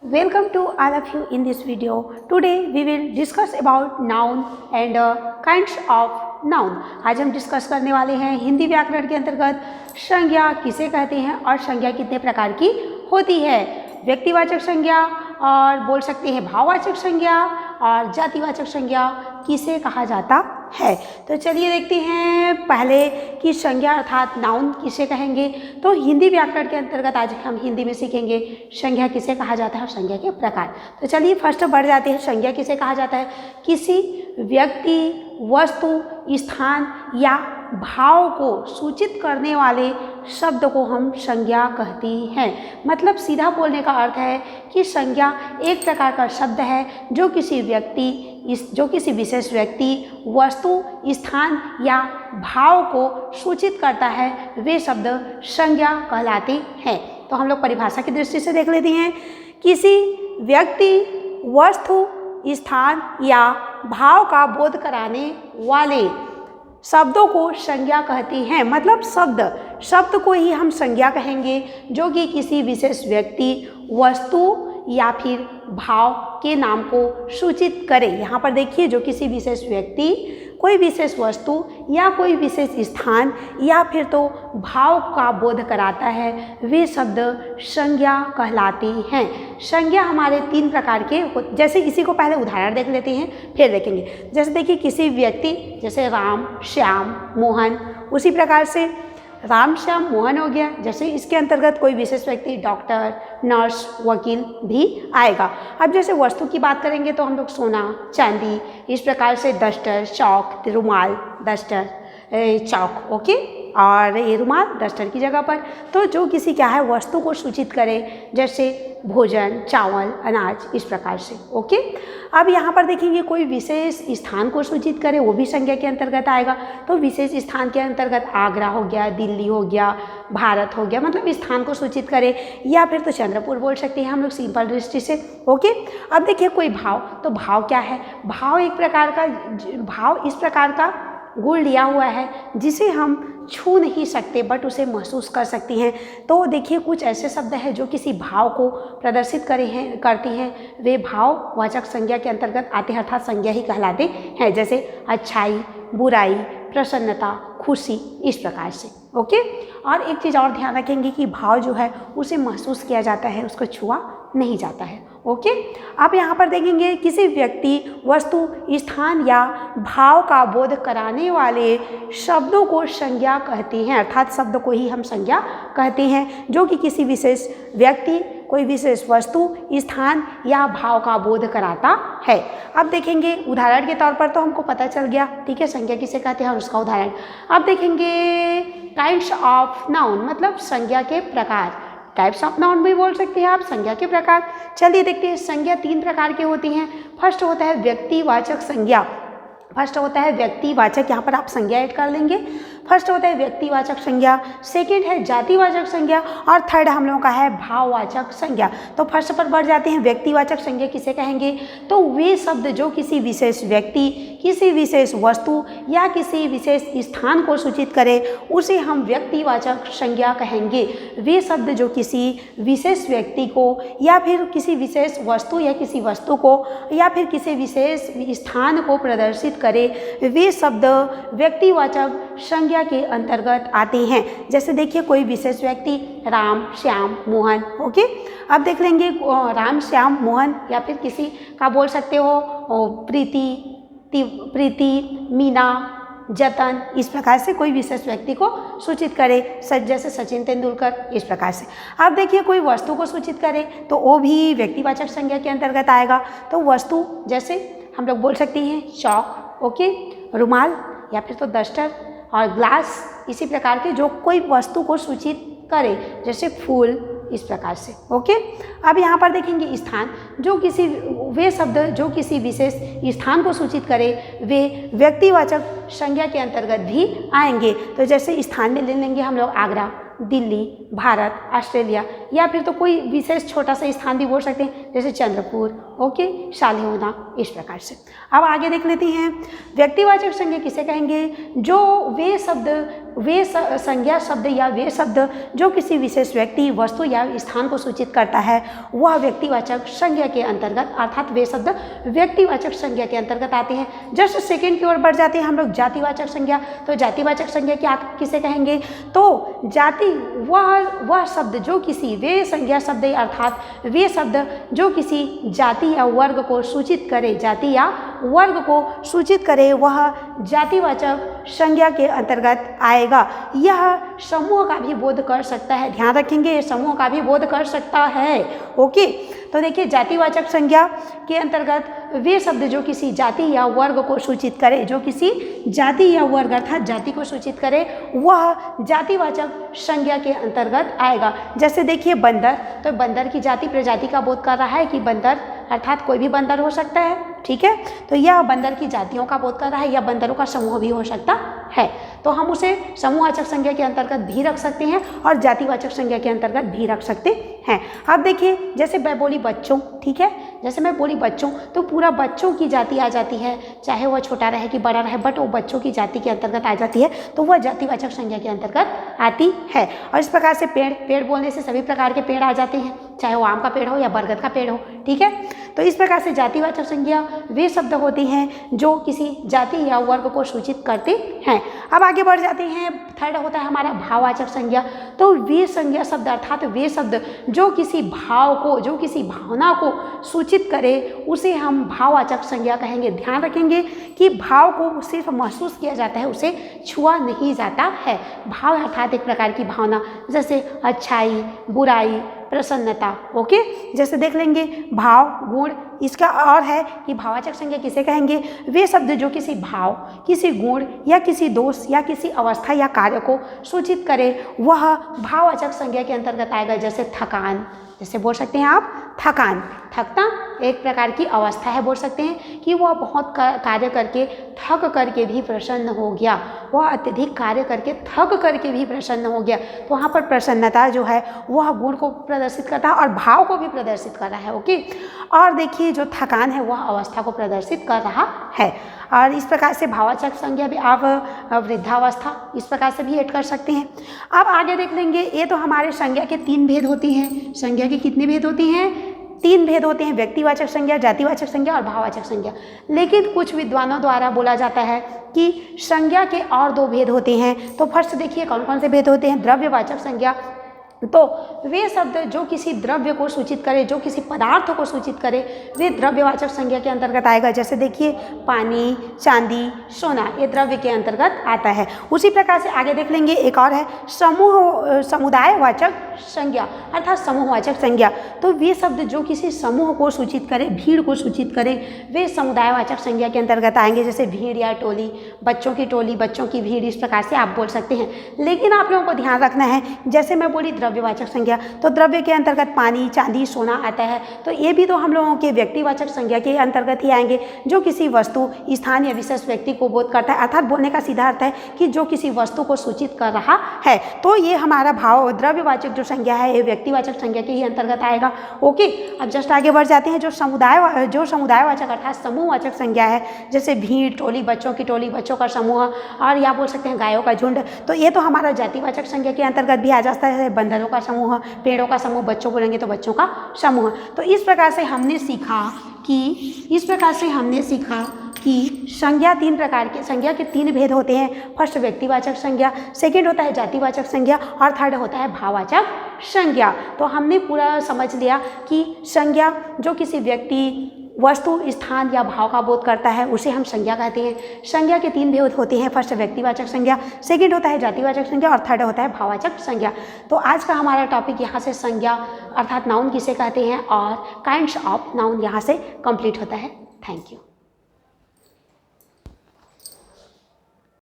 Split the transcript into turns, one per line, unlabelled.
Welcome to all of you in this video. Today we will discuss about noun and kinds of noun. आज हम discuss करने वाले हैं हिंदी व्याकरण के अंतर्गत संज्ञा किसे कहते हैं और संज्ञा कितने प्रकार की होती है। व्यक्तिवाचक संज्ञा और बोल सकते हैं भाववाचक संज्ञा और जातिवाचक संज्ञा किसे कहा जाता है। तो चलिए देखते हैं पहले कि संज्ञा अर्थात नाउन किसे कहेंगे। तो हिंदी व्याकरण के अंतर्गत आज हम हिंदी में सीखेंगे संज्ञा किसे कहा जाता है और संज्ञा के प्रकार। तो चलिए फर्स्ट बढ़ जाते हैं। संज्ञा किसे कहा जाता है? किसी व्यक्ति, वस्तु, स्थान या भाव को सूचित करने वाले शब्द को हम संज्ञा कहती हैं। मतलब सीधा बोलने का अर्थ है कि संज्ञा एक प्रकार का शब्द है जो किसी विशेष व्यक्ति, वस्तु, स्थान या भाव को सूचित करता है, वे शब्द संज्ञा कहलाते हैं। तो हम लोग परिभाषा की दृष्टि से देख लेते हैं। किसी व्यक्ति, वस्तु, स्थान या भाव का बोध कराने वाले शब्दों को संज्ञा कहती हैं। मतलब शब्द को ही हम संज्ञा कहेंगे जो कि किसी विशेष व्यक्ति, वस्तु या फिर भाव के नाम को सूचित करे। यहाँ पर देखिए, जो किसी विशेष व्यक्ति, कोई विशेष वस्तु या कोई विशेष स्थान या फिर तो भाव का बोध कराता है, वे शब्द संज्ञा कहलाती हैं। संज्ञा हमारे तीन प्रकार के जैसे इसी को पहले उदाहरण देख लेते हैं फिर देखेंगे। जैसे देखिए किसी व्यक्ति, जैसे राम, श्याम, मोहन, उसी प्रकार से राम, श्याम, मोहन हो गया। जैसे इसके अंतर्गत कोई विशेष व्यक्ति डॉक्टर, नर्स, वकील भी आएगा। अब जैसे वस्तु की बात करेंगे तो हम लोग सोना, चांदी, इस प्रकार से डस्टर, चौक, रुमाल, डस्टर, चौक, ओके, और ये रुमाल डस्टर की जगह पर। तो जो किसी क्या है वस्तु को सूचित करे, जैसे भोजन, चावल, अनाज, इस प्रकार से, ओके। अब यहाँ पर देखेंगे कोई विशेष स्थान को सूचित करे, वो भी संज्ञा के अंतर्गत आएगा। तो विशेष स्थान के अंतर्गत आगरा हो गया, दिल्ली हो गया, भारत हो गया, मतलब स्थान को सूचित करे। या फिर तो चंद्रपुर बोल सकते हैं हम लोग सिंपल दृष्टि से, ओके। अब देखिए कोई भाव, तो भाव क्या है? भाव एक प्रकार का, भाव इस प्रकार का गुण लिया हुआ है जिसे हम छू नहीं सकते बट उसे महसूस कर सकती हैं। तो देखिए कुछ ऐसे शब्द हैं जो किसी भाव को प्रदर्शित करती हैं, वे भाववाचक संज्ञा के अंतर्गत आते हैं, अर्थात संज्ञा ही कहलाते हैं। जैसे अच्छाई, बुराई, प्रसन्नता, खुशी, इस प्रकार से, ओके। और एक चीज़ और ध्यान रखेंगे कि भाव जो है उसे महसूस किया जाता है, उसको छुआ नहीं जाता है, ओके। अब यहाँ पर देखेंगे किसी व्यक्ति, वस्तु, स्थान या भाव का बोध कराने वाले शब्दों को संज्ञा कहते हैं, अर्थात शब्द को ही हम संज्ञा कहते हैं जो कि किसी विशेष व्यक्ति, कोई विशेष वस्तु, स्थान या भाव का बोध कराता है। अब देखेंगे उदाहरण के तौर पर तो हमको पता चल गया, ठीक है, संज्ञा किसे कहते हैं और उसका उदाहरण। अब देखेंगे काइंड्स ऑफ नाउन, मतलब संज्ञा के प्रकार। टाइप्स ऑफ नाउन भी बोल सकते हैं आप, संज्ञा के प्रकार। चलिए देखते हैं। संज्ञा तीन प्रकार की होती हैं। फर्स्ट होता है व्यक्तिवाचक संज्ञा। फर्स्ट होता है व्यक्तिवाचक, यहाँ पर आप संज्ञा ऐड कर लेंगे। फर्स्ट होता है व्यक्तिवाचक संज्ञा, सेकंड है जातिवाचक संज्ञा और थर्ड हम लोगों का है भाववाचक संज्ञा। तो फर्स्ट पर बढ़ जाते हैं। व्यक्तिवाचक संज्ञा किसे कहेंगे? तो वे शब्द जो किसी विशेष व्यक्ति, किसी विशेष वस्तु या किसी विशेष स्थान को सूचित करे, उसे हम व्यक्तिवाचक संज्ञा कहेंगे। वे शब्द जो किसी विशेष व्यक्ति को या फिर किसी विशेष वस्तु या किसी वस्तु को या फिर किसी विशेष स्थान को प्रदर्शित करे, वे शब्द व्यक्तिवाचक संज्ञा के अंतर्गत आते हैं। जैसे देखिए कोई विशेष व्यक्ति राम, श्याम, मोहन, ओके। अब देख लेंगे राम, श्याम, मोहन या फिर किसी का बोल सकते हो प्रीति, मीना, जतन, इस प्रकार से कोई विशेष व्यक्ति को सूचित करे, जैसे सचिन तेंदुलकर, इस प्रकार से। अब देखिए कोई वस्तु को सूचित करे तो वो भी व्यक्तिवाचक संज्ञा के अंतर्गत आएगा। तो वस्तु जैसे हम लोग बोल सकते हैं चौक, ओके, रुमाल या फिर तो डस्टर और ग्लास, इसी प्रकार के जो कोई वस्तु को सूचित करे, जैसे फूल, इस प्रकार से, ओके। अब यहाँ पर देखेंगे स्थान, वे शब्द जो किसी विशेष स्थान को सूचित करे, वे व्यक्तिवाचक संज्ञा के अंतर्गत भी आएंगे। तो जैसे स्थान में ले लेंगे हम लोग आगरा, दिल्ली, भारत, ऑस्ट्रेलिया, या फिर तो कोई विशेष छोटा सा स्थान भी बोल सकते हैं, जैसे चंद्रपुर, ओके, शालिहोना, इस प्रकार से। अब आगे देख लेते हैं व्यक्तिवाचक संज्ञा किसे कहेंगे, जो वे संज्ञा शब्द या वे शब्द जो किसी विशेष व्यक्ति, वस्तु या स्थान को सूचित करता है, वह व्यक्तिवाचक संज्ञा के अंतर्गत, अर्थात वे शब्द व्यक्तिवाचक संज्ञा के अंतर्गत आते हैं। जस्ट सेकंड की ओर बढ़ जाते हैं हम लोग जातिवाचक संज्ञा। तो जातिवाचक संज्ञा क्या किसे कहेंगे, तो जाति वह शब्द जो किसी वे संज्ञा शब्द अर्थात वे शब्द जो किसी जाति या वर्ग को सूचित करे, जाति या वर्ग को सूचित करे, वह जातिवाचक संज्ञा के अंतर्गत आएगा। यह समूह का भी बोध कर सकता है, ध्यान रखेंगे, ये समूह का भी बोध कर सकता है, ओके। तो देखिए जातिवाचक संज्ञा के अंतर्गत वे शब्द जो किसी जाति या वर्ग को सूचित करे, जो किसी जाति या वर्ग अर्थात जाति को सूचित करे, वह जातिवाचक संज्ञा के अंतर्गत आएगा। जैसे देखिए बंदर, तो बंदर की जाति प्रजाति का बोध कर रहा है कि बंदर अर्थात कोई भी बंदर हो सकता है, ठीक है। तो यह बंदर की जातियों का बोध कर रहा है, या बंदरों का समूह भी हो सकता है। तो हम उसे समूहवाचक संज्ञा के अंतर्गत भी रख सकते हैं और जातिवाचक संज्ञा के अंतर्गत भी रख सकते हैं। अब देखिए जैसे मैं बोली बच्चों, ठीक है, जैसे मैं बोली बच्चों, तो पूरा बच्चों की जाति आ जाती है, चाहे वह छोटा रहे कि बड़ा रहे, बट वो बच्चों की जाति के अंतर्गत आ जाती है, तो वह जातिवाचक संज्ञा के अंतर्गत आती है। और इस प्रकार से पेड़ बोलने से सभी प्रकार के पेड़ आ जाते हैं, चाहे वो आम का पेड़ हो या बरगद का पेड़ हो, ठीक है। तो इस प्रकार से जातिवाचक संज्ञा वे शब्द होते हैं जो किसी जाति या वर्ग को सूचित करते हैं। अब आगे बढ़ जाते हैं, थर्ड होता है हमारा भाववाचक संज्ञा। तो वे संज्ञा शब्द अर्थात वे शब्द जो किसी भाव को, जो किसी भावना को सूचित करे, उसे हम भाववाचक संज्ञा कहेंगे। ध्यान रखेंगे कि भाव को सिर्फ महसूस किया जाता है, उसे छुआ नहीं जाता है। भाव अर्थात एक प्रकार की भावना, जैसे अच्छाई, बुराई, प्रसन्नता, ओके। जैसे देख लेंगे भाव, गुण, इसका और है कि भाववाचक संज्ञा किसे कहेंगे, वे शब्द जो किसी भाव, किसी गुण या किसी दोष या किसी अवस्था या कार्य को सूचित करे, वह भाववाचक संज्ञा के अंतर्गत आएगा। जैसे थकान, जैसे बोल सकते हैं आप थकान, थकना एक प्रकार की अवस्था है, बोल सकते हैं कि वह बहुत कार्य करके थक करके भी प्रसन्न हो गया, वह अत्यधिक कार्य करके थक करके भी प्रसन्न हो गया। तो वहाँ पर प्रसन्नता जो है वह गुण को प्रदर्शित करता है और भाव को भी प्रदर्शित कर रहा है, ओके। और देखिए जो थकान है वह अवस्था को प्रदर्शित कर रहा है। और इस प्रकार से भाववाचक संज्ञा भी आप वृद्धावस्था इस प्रकार से भी ऐड कर सकते हैं। अब आगे देख लेंगे, ये तो हमारे संज्ञा के 3 भेद होती हैं। संज्ञा के कितने भेद होती हैं? 3 भेद होते हैं, व्यक्तिवाचक संज्ञा, जातिवाचक संज्ञा और भाववाचक संज्ञा। लेकिन कुछ विद्वानों द्वारा बोला जाता है कि संज्ञा के और 2 भेद होते हैं। तो फर्स्ट देखिए कौन कौन से भेद होते हैं। द्रव्यवाचक संज्ञा, तो वे शब्द जो किसी द्रव्य को सूचित करे, जो किसी पदार्थ को सूचित करे, वे द्रव्यवाचक संज्ञा के अंतर्गत आएगा। जैसे देखिए पानी, चांदी, सोना, ये द्रव्य के अंतर्गत आता है। उसी प्रकार से आगे देख लेंगे, एक और है समुदायवाचक संज्ञा अर्थात समूहवाचक संज्ञा। तो वे शब्द जो किसी समूह को सूचित करे, भीड़ को सूचित करे, वे समुदायवाचक संज्ञा के अंतर्गत आएंगे। जैसे भीड़ या टोली, बच्चों की टोली, बच्चों की भीड़, इस प्रकार से आप बोल सकते हैं। लेकिन आप लोगों को ध्यान रखना है, जैसे मैं बोली द्रव्यवाचक संज्ञा, तो द्रव्य के अंतर्गत पानी, चांदी, सोना आता है। तो ये भी तो हम लोगों के व्यक्तिवाचक संज्ञा के अंतर्गत ही आएंगे, जो किसी वस्तु, स्थान या विशेष व्यक्ति को बोध करता है। अर्थात बोलने का सीधा अर्थ है कि जो किसी वस्तु को सूचित कर रहा है। तो ये हमारा भाव द्रव्यवाचक जो संज्ञा है ये व्यक्तिवाचक संज्ञा के ही अंतर्गत आएगा, ओके। अब जस्ट आगे बढ़ जाते हैं, जो समुदायवाचक अर्थात समूहवाचक संज्ञा है, जैसे भीड़, टोली, बच्चों की टोली, बच्चों का समूह, और या बोल सकते हैं गायों का झुंड। तो ये तो हमारा जातिवाचक संज्ञा के अंतर्गत भी आ जाता है। बंदरों का समूह, पेड़ों का समूह, बच्चों बोलेंगे तो बच्चों का समूह। तो इस प्रकार से हमने सीखा कि संज्ञा 3 प्रकार के, संज्ञा के 3 भेद होते हैं। फर्स्ट व्यक्तिवाचक संज्ञा, सेकंड होता है जातिवाचक संज्ञा और थर्ड होता है भाववाचक संज्ञा। तो हमने पूरा समझ लिया कि संज्ञा जो किसी व्यक्ति, वस्तु, स्थान या भाव का बोध करता है उसे हम संज्ञा कहते हैं। संज्ञा के 3 भेद होते हैं। फर्स्ट व्यक्तिवाचक संज्ञा, सेकंड होता है जातिवाचक संज्ञा और थर्ड होता है भाववाचक संज्ञा। तो आज का हमारा टॉपिक यहाँ से संज्ञा अर्थात नाउन किसे कहते हैं और काइंड्स ऑफ नाउन यहाँ से कंप्लीट होता है। Thank you.